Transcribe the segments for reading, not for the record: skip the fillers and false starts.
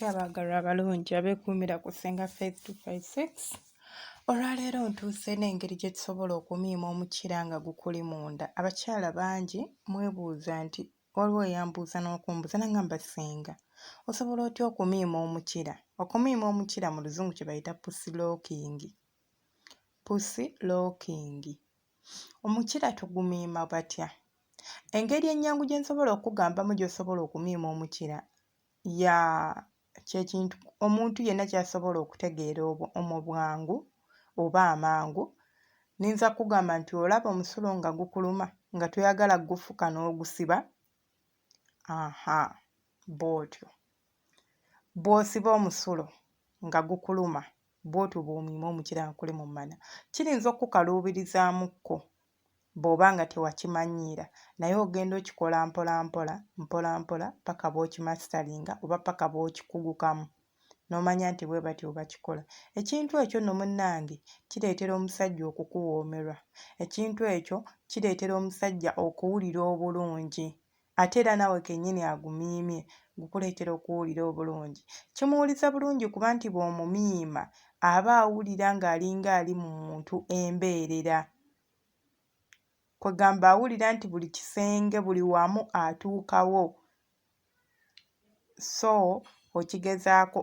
Abaagalwa abalungi abeekuumira ku Ssenga Faith 256. Olwaleero ntuuse n'engeri gye tusobola okumiima omukira nga gukuli munda. Abakyala bangi mwebuuza nti waliwo eyambuuza n'okumbuuza nangamba Ssenga, osobola otya okumiima omukira? Okumiima omukira mu Luzungu kye bayita pussy locking. Pussy locking. Omukira tugumiima batya? Engeri ennyangu gye nsobola okugambamu gy'osobola okumiima omukira kyekintu omuntu yenna ky'asobola okutegeera mu bwangu oba amangu. Nninza kugamba nti olaba omusulo nga gukuluma nga toyagala gufuka n'ogusiba, bw'otyo. Bw'osiba omusulo nga gukuluma bw'otyo bw'omiima omukira nga guli mu mmana. Kiyinza okukaluubirizaamuko bw'oba nga tewakimanyiira, naye ogenda okikola mpola paka bw'okimasitalinga oba paka bw'okikugukamu n'omanya nti bwe batyo bakikola. Ekintu ekyo nno munnange kireetera omusajja okukuwoomerwa. Ekintu ekyo kireetera omusajja okuwulira obulungi. Ate era naawe kennyini agumiimye gukuleetera okuwulira obulungi. Kimuwuliza bulungi kuba nti bw'omumiima aba awulira ng'alinga ali mu muntu embeerera. Kwegamba awulira nti buli kisenge buli wamu atuukawo. So okigezaako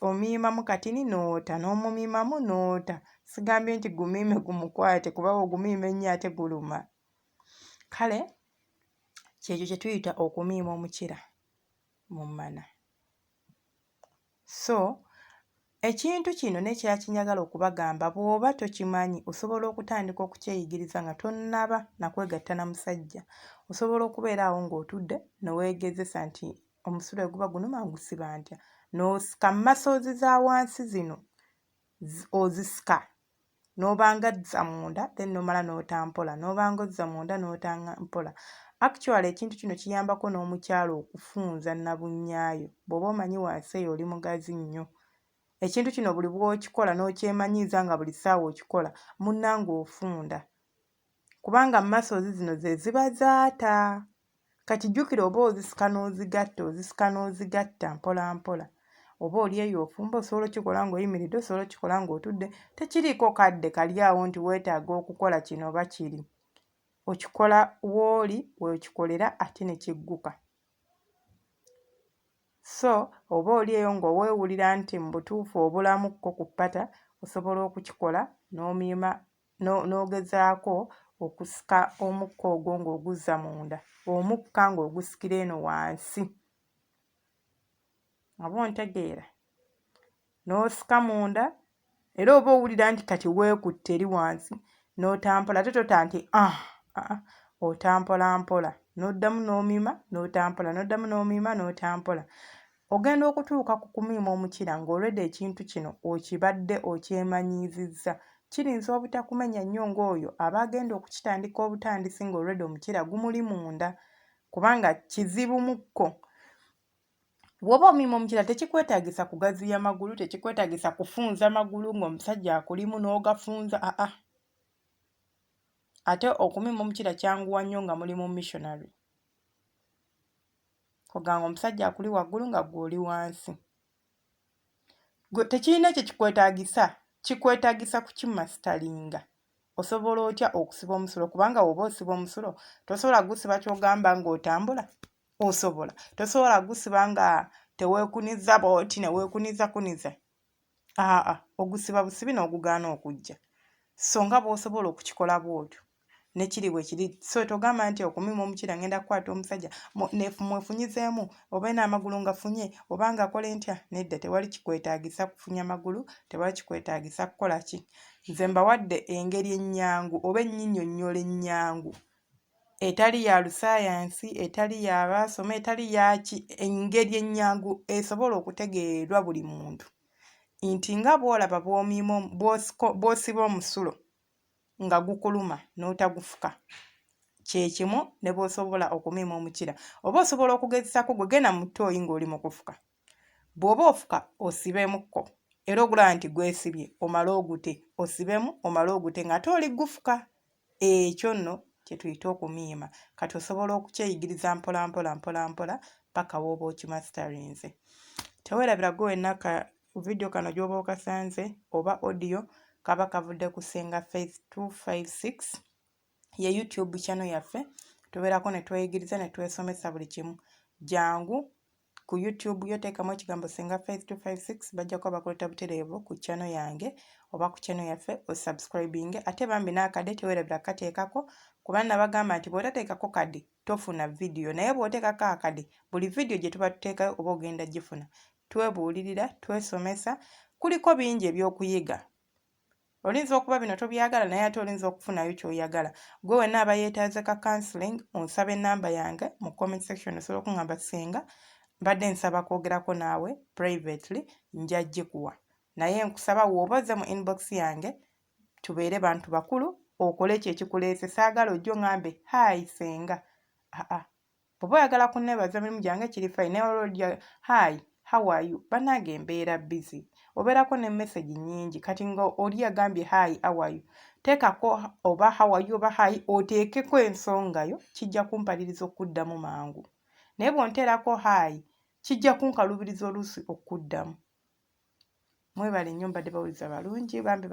omiimamu katini n'ota, n'omumiimamu n'ota. Sigambye nti gumiime gumukwate kuba ogumiima ennyo ate guluma. Kale kyekyo kye tuyita okumiima omukira mu mmana. So ekintu kino n'ekirala kye njagala okubagamba, bw'oba tokimanyi osobola okutandika okukyeyigiriza nga tonnaba na kwegatta na musajja. Osobola okubeera awo ng'otudde ne weegezesa nti omusulo guba gunuma ngusiba ntya, n'osika muscles za wansi zino ozisika n'obanga zza munda then n'omala n'otampola, n'obanga ozza munda n'otampola. Actually ekintu kino kiyambako n'omukyala okufunza nnabunnyayo. Bw'oba omanyi wansi eyo oli mugazi nnyo. Ekintu kino buli bw'okikola n'okyemanyiiza nga buli ssaawa okikola, munnange ofunda. Kubanga muscles zino ze ziba zaata. Kati jjukira oba ozisika n'ozigatta mpola. Oba oli eyo ofumba osobola okikola ng'oyimiridde, osobola okikola ng'otudde. Tekiriiko kadde kali awo nti weetaaga okukola kino oba kiri. Okikola w'oli weekikolera ate ne kigguka. So oba oli eyo ng'oweewulira nti mu butuufu obulamukko ku ppata, osobola okukikola n'omiima n'ogezaako okusika omukka ogwo ng'oguzza munda, omukka ng'ogusikira eno wansi. Oba ontegeera? N'osika munda era oba owulira nti kati weekutte eri wansi n'otampola. Ate tota nti otampola mpola n'oddamu n'omiima n'otampola, n'oddamu n'omiima n'otampola. Ogenda okutuuka ku kumiima omukira ng'olwedde ekintu kino okibadde okyemanyiizizza. Kirinza obutakumenya nnyo ng'oyo aba agenda okukitandika obutandisi ng'olwedde omukira gumuli munda kubanga kizibumukko. Bw'oba omiima omukira tekikwetaagisa kugaziya magulu, tekikwetaagisa kufunza magulu ng'omusajja akulimu n'ogafunza. Ate okumiima omukira kyanguwa nnyo nga muli mu missionary. Kuganga omusajja akuli waggulu nga ggwe oli wansi. Tekirina kye kikwetaagisa, kikwetaagisa kukimasitalinga. Osobola otya okusiba omusulo? Kubanga bw'oba osiba omusulo tosobola gusiba ky'ogamba ng'otambula. Osobola. Tosobola gusiba nga teweekuniza bw'oti ne weekuniza. Ogusiba busibi n'ogugaana okujja. So nga bw'osobola okukikola bw'otyo nekiri bwe kiri. So togamba nti okumiima omukira ngenda kukwata omusajja mwefunyizeemu oba n'amagulu ngafunye oba ng'akola ntya. Nedda, tewali kikwetaagisa kufunya magulu, tewali kikwetaagisa kukola ki. Nze mbawadde engeri ennyangu oba ennyinnyonnyola ennyangu etali ya lusaayansi, etali ya baasoma, etali yaki, engeri ennyangu esobola okutegeerwa buli muntu nti nga bw'olaba bw'osiba omusulo nga gukuluma n'otagufuka, kye kimu ne bw'osobola okumiima omukira. Oba osobola okugezesaako gwe genda mu ttooyi ng'oli mu kufuka. Bw'oba ofuka osibemukko era ogulaba nti gwesibye omale ogute, osibemu omale ogute ng'ate oli gufuka. Ekyo nno kye tuyita okumiima. Kati osobola okukyeyigiriza mpola paka w'oba okimasitalinze. teweerabira gwe wenna ka video kano gy'oba okasanze oba audio kaba kavudde ku Senga Faith 256 ye YouTube channel yaffe. Tubeerako ne tweyigiriza ne twesomesa buli kimu. Jangu ku YouTube yoteekamu ekigambo Senga Faith 256 bajja kuba bakuleta butereevu ku channel yange oba ku channel yaffe osubscribinge. Ate bambi n'akadde teweerabira kateekako kuba nabagamba nti bw'otateekako kadde tofuna video, naye bw'oteekako akadde buli video gye tuba tuteekayo oba ogenda gifuna. Twebuulirira, twesomesa, kuliko bingi ebyokuyiga. Olinza okuba bino tobyagala naye ate olinza okufunayo ky'oyagala. Gwe wenna aba yeetaaze ka counseling onsaba ennamba yange mu comment section osobola okuŋŋamba Senga mbadde nsaba kwogerako naawe privately nja gikuwa. Naye nkusaba w'oboze mu inbox yange tubeere bantu bakulu okole ekyo ekikuleese. Saagala ojjo ŋŋambe hi Senga. Bw'oba oyagala kunneebaza mirimu gyange kiri fine naye olw'olya hi how are you bannange embeera busy. Obeerako ne message nnyingi kati nga oli agambye hi how are you teekako oba how are you oba hi oteekeko ensonga yo kijja kumpaliriza okuddamu mangu. Naye bw'onteerako hi kijja kunkalubiriza oluusi okuddamu. Mwebale nnyo mbadde bawuliza balungi bambi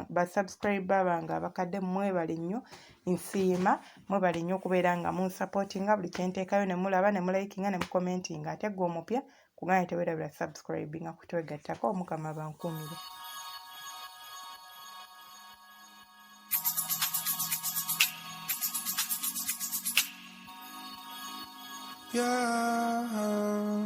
basubscriber bange abakadde mwebale nnyo nsiima. Mwebale nnyo okubeera nga munsupportinga buli kyenteekayo ne mulaba ne mulayikinga ne mukomentinga. Ate gwe omupya kuganya teweerabira subscribinga kutwegattako. Omukama bankuumire. Yeah.